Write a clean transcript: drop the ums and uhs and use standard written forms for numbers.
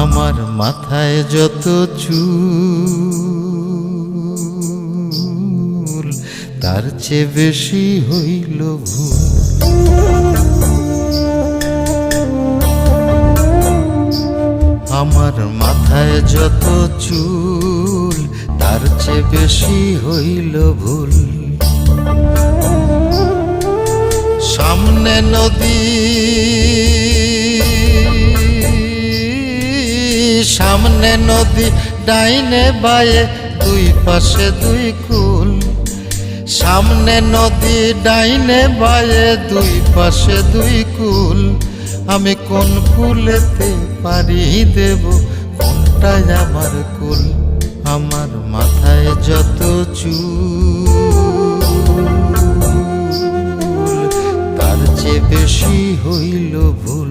আমার মাথায় যত চুল তার চেয়ে বেশি হইল ভুল। আমার মাথায় যত চুল তার চেয়ে বেশি হইল ভুল। সামনে নদী সামনে নদী ডাইনে বায়ে দুই পাশে দুই কুল। সামনে নদী ডাইনে বায়ে দুই পাশে দুই কুল। আমি কোন কুলেতে পারি দেব, কোনটাই আমার কুল। আমার মাথায় যত চুল তার চেয়ে বেশি হইল ভুল।